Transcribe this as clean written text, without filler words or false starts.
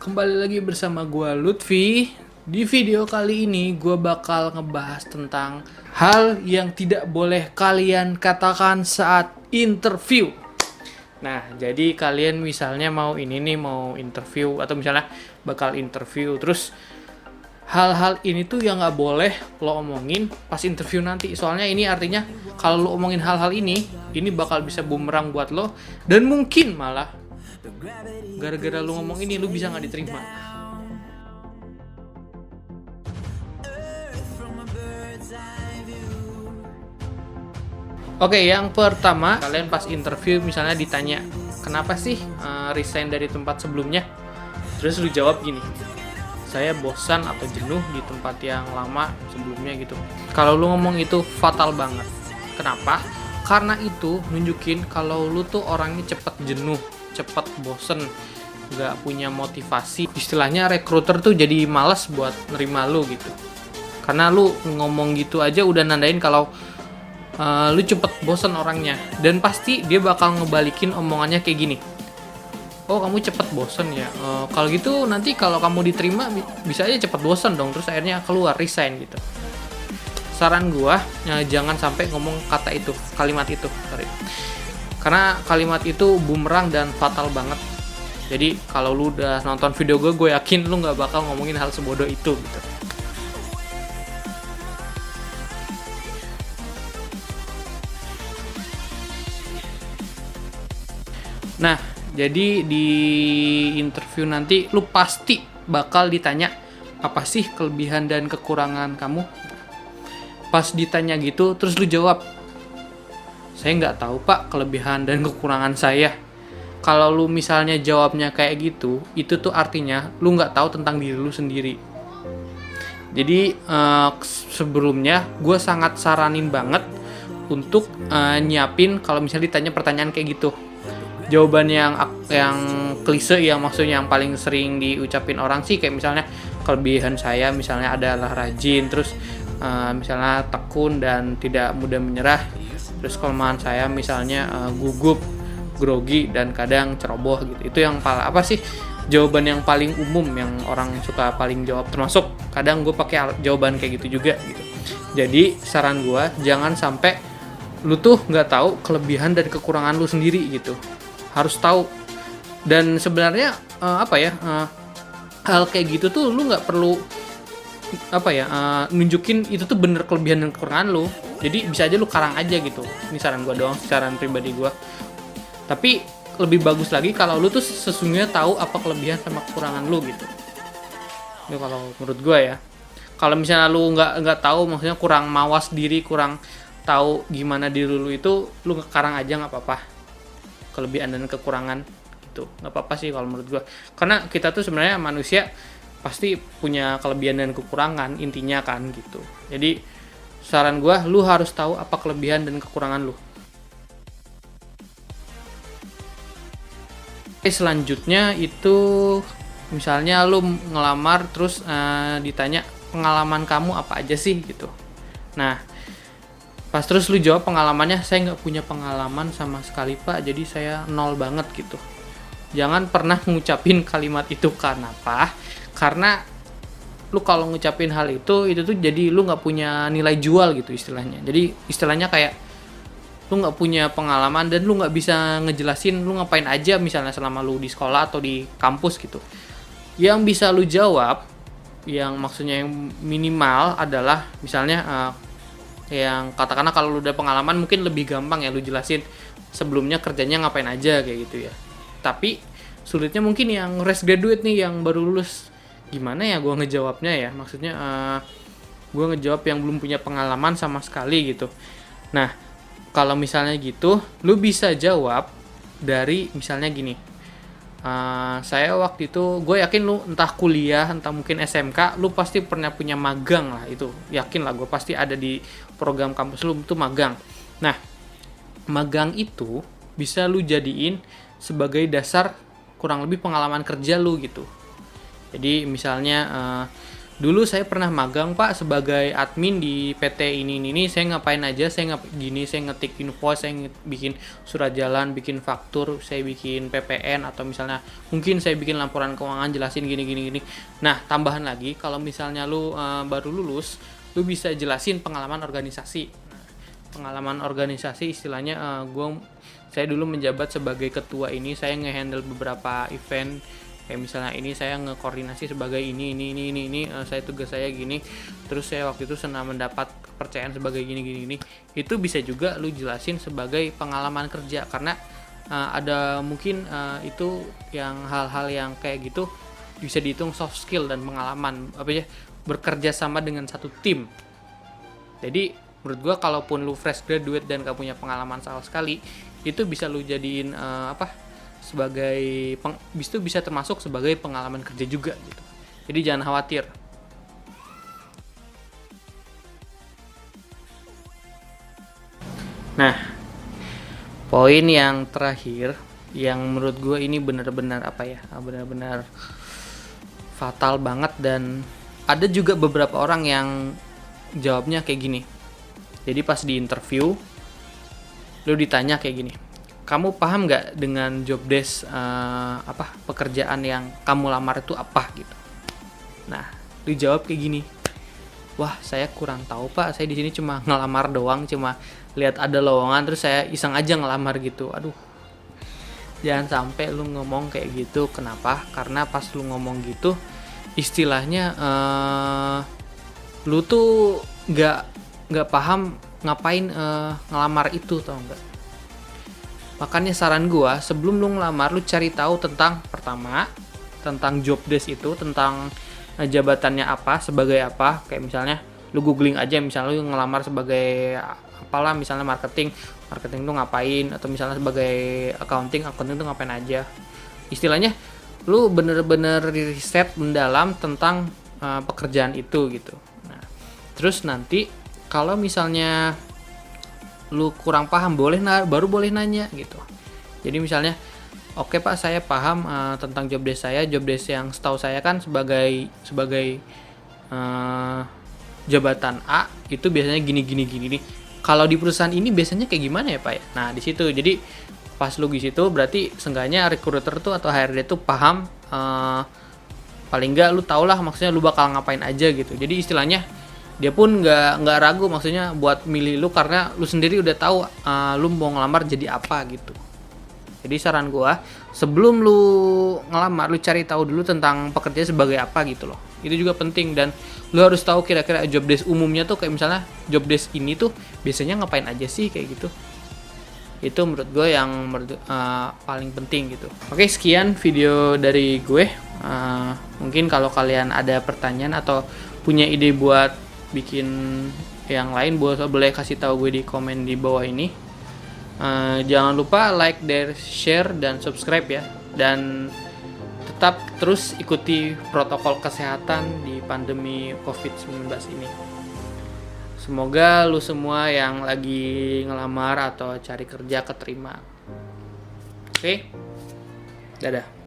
Kembali lagi bersama gua Lutfi. Di video kali ini gua bakal ngebahas tentang hal yang tidak boleh kalian katakan saat interview. Nah, jadi kalian misalnya mau mau interview atau misalnya bakal interview, terus hal-hal ini tuh yang nggak boleh lo omongin pas interview nanti. Soalnya ini artinya kalau lo omongin hal-hal ini bakal bisa bumerang buat lo, dan mungkin malah gara-gara lu ngomong ini lu bisa nggak diterima. Oke, yang pertama, kalian pas interview misalnya ditanya, kenapa sih resign dari tempat sebelumnya? Terus lu jawab gini, saya bosan atau jenuh di tempat yang lama sebelumnya gitu. Kalau lu ngomong itu fatal banget. Kenapa? Karena itu nunjukin kalau lu tuh orangnya cepet jenuh, cepet bosen, nggak punya motivasi. Istilahnya recruiter tuh jadi malas buat nerima lu gitu. Karena lu ngomong gitu aja udah nandain kalau lu cepet bosen orangnya. Dan pasti dia bakal ngebalikin omongannya kayak gini, oh kamu cepet bosen ya, kalau gitu nanti kalau kamu diterima bisa aja cepet bosen dong, terus akhirnya keluar resign gitu. Saran gua jangan sampai ngomong kalimat itu, sorry. Karena kalimat itu bumerang dan fatal banget. Jadi kalau lu udah nonton video gue yakin lu nggak bakal ngomongin hal sebodoh itu gitu. Nah, jadi di interview nanti lu pasti bakal ditanya, apa sih kelebihan dan kekurangan kamu? Pas ditanya gitu, terus lu jawab, saya nggak tahu pak kelebihan dan kekurangan saya. Kalau lu misalnya jawabnya kayak gitu, itu tuh artinya lu nggak tahu tentang diri lu sendiri. Jadi sebelumnya gue sangat saranin banget untuk nyiapin kalau misalnya ditanya pertanyaan kayak gitu. Jawaban yang klise, yang maksudnya yang paling sering diucapin orang sih kayak misalnya kelebihan saya misalnya adalah rajin, terus misalnya tekun dan tidak mudah menyerah. Terus kelemahan saya misalnya gugup, grogi dan kadang ceroboh gitu. Itu yang jawaban yang paling umum yang orang suka paling jawab, termasuk kadang gue pakai jawaban kayak gitu juga gitu. Jadi saran gue jangan sampai lu tuh nggak tahu kelebihan dan kekurangan lu sendiri gitu, harus tahu. Dan sebenarnya hal kayak gitu tuh lu nggak perlu nunjukin itu tuh bener kelebihan dan kekurangan lu. Jadi bisa aja lu karang aja gitu. Ini saran gue doang, saran pribadi gue. Tapi lebih bagus lagi kalau lu tuh sesungguhnya tahu apa kelebihan sama kekurangan lu gitu. Itu kalau menurut gue ya. Kalau misalnya lu nggak tahu, maksudnya kurang mawas diri, kurang tahu gimana diri lu itu, lu ngekarang aja nggak apa-apa kelebihan dan kekurangan gitu. Nggak apa-apa sih kalau menurut gue. Karena kita tuh sebenarnya manusia pasti punya kelebihan dan kekurangan intinya kan gitu. Jadi saran gue, lu harus tahu apa kelebihan dan kekurangan lu. Selanjutnya itu misalnya lu ngelamar terus ditanya pengalaman kamu apa aja sih gitu. Nah, pas terus lu jawab pengalamannya, saya nggak punya pengalaman sama sekali pak, jadi saya nol banget gitu. Jangan pernah ngucapin kalimat itu. Kenapa? Karena lu kalau ngucapin hal itu tuh jadi lu nggak punya nilai jual gitu istilahnya. Jadi istilahnya kayak lu nggak punya pengalaman dan lu nggak bisa ngejelasin lu ngapain aja misalnya selama lu di sekolah atau di kampus gitu. Yang bisa lu jawab, yang maksudnya yang minimal adalah misalnya yang katakanlah kalau lu udah pengalaman mungkin lebih gampang ya lu jelasin sebelumnya kerjanya ngapain aja kayak gitu ya. Tapi sulitnya mungkin yang fresh graduate nih, yang baru lulus, gimana ya gue ngejawabnya ya, maksudnya gue ngejawab yang belum punya pengalaman sama sekali gitu. Nah, kalau misalnya gitu, lu bisa jawab dari misalnya gini, saya waktu itu, gue yakin lu entah kuliah, entah mungkin SMK, lu pasti pernah punya magang lah, itu yakin lah gue pasti ada di program kampus lu itu magang. Nah, magang itu bisa lu jadiin sebagai dasar kurang lebih pengalaman kerja lu gitu. Jadi misalnya dulu saya pernah magang Pak sebagai admin di PT ini, saya ngapain aja, saya ngetik invoice, saya bikin surat jalan, bikin faktur, saya bikin PPN, atau misalnya mungkin saya bikin laporan keuangan, jelasin gini. Nah, tambahan lagi, kalau misalnya lu baru lulus, lu bisa jelasin pengalaman organisasi. Nah, pengalaman organisasi istilahnya saya dulu menjabat sebagai ketua ini, saya ngehandle beberapa event. Kayak misalnya ini saya ngekoordinasi sebagai ini, saya tugas saya gini, terus saya waktu itu senang mendapat kepercayaan sebagai gini. Itu bisa juga lu jelasin sebagai pengalaman kerja, karena ada mungkin itu yang hal-hal yang kayak gitu bisa dihitung soft skill dan pengalaman bekerja sama dengan satu tim. Jadi menurut gua kalaupun lu fresh graduate dan gak punya pengalaman sama sekali, itu bisa lu jadiin sebagai itu bisa termasuk sebagai pengalaman kerja juga gitu. Jadi jangan khawatir. Nah, poin yang terakhir yang menurut gue ini benar-benar benar-benar fatal banget, dan ada juga beberapa orang yang jawabnya kayak gini. Jadi pas di interview lu ditanya kayak gini, kamu paham nggak dengan job desk pekerjaan yang kamu lamar itu apa gitu. Nah, dijawab kayak gini, wah saya kurang tahu Pak, saya di sini cuma ngelamar doang, cuma lihat ada lowongan terus saya iseng aja ngelamar gitu. Aduh, jangan sampai lu ngomong kayak gitu. Kenapa? Karena pas lu ngomong gitu, istilahnya lu tuh nggak paham ngapain ngelamar itu, tau nggak? Makanya saran gua, sebelum lu ngelamar, lu cari tahu tentang job desk itu, tentang jabatannya apa, sebagai apa. Kayak misalnya lu googling aja, misalnya lu ngelamar sebagai apalah, misalnya marketing tuh ngapain, atau misalnya sebagai accounting tuh ngapain aja. Istilahnya lu bener-bener riset mendalam tentang pekerjaan itu gitu. Nah, terus nanti kalau misalnya lu kurang paham, baru boleh nanya gitu. Jadi misalnya, oke Pak, saya paham tentang job desk yang setahu saya kan sebagai jabatan A itu biasanya gini nih. Kalau di perusahaan ini biasanya kayak gimana ya Pak ya? Nah, di situ jadi pas lu di situ berarti seenggaknya recruiter tuh atau HRD tuh paham, paling enggak lu tau lah maksudnya lu bakal ngapain aja gitu. Jadi istilahnya dia pun nggak ragu maksudnya buat milih lu, karena lu sendiri udah tahu lu mau ngelamar jadi apa gitu. Jadi saran gua, sebelum lu ngelamar, lu cari tahu dulu tentang pekerjaan sebagai apa gitu loh. Itu juga penting, dan lu harus tahu kira-kira job desk umumnya tuh kayak misalnya job desk ini tuh biasanya ngapain aja sih kayak gitu. Itu menurut gue yang paling penting gitu. Oke, sekian video dari gue. Mungkin kalau kalian ada pertanyaan atau punya ide buat bikin yang lain, boleh kasih tahu gue di komen di bawah ini. Jangan lupa like, share, dan subscribe ya. Dan tetap terus ikuti protokol kesehatan di pandemi COVID-19 ini. Semoga lu semua yang lagi ngelamar atau cari kerja keterima. Oke? Dadah.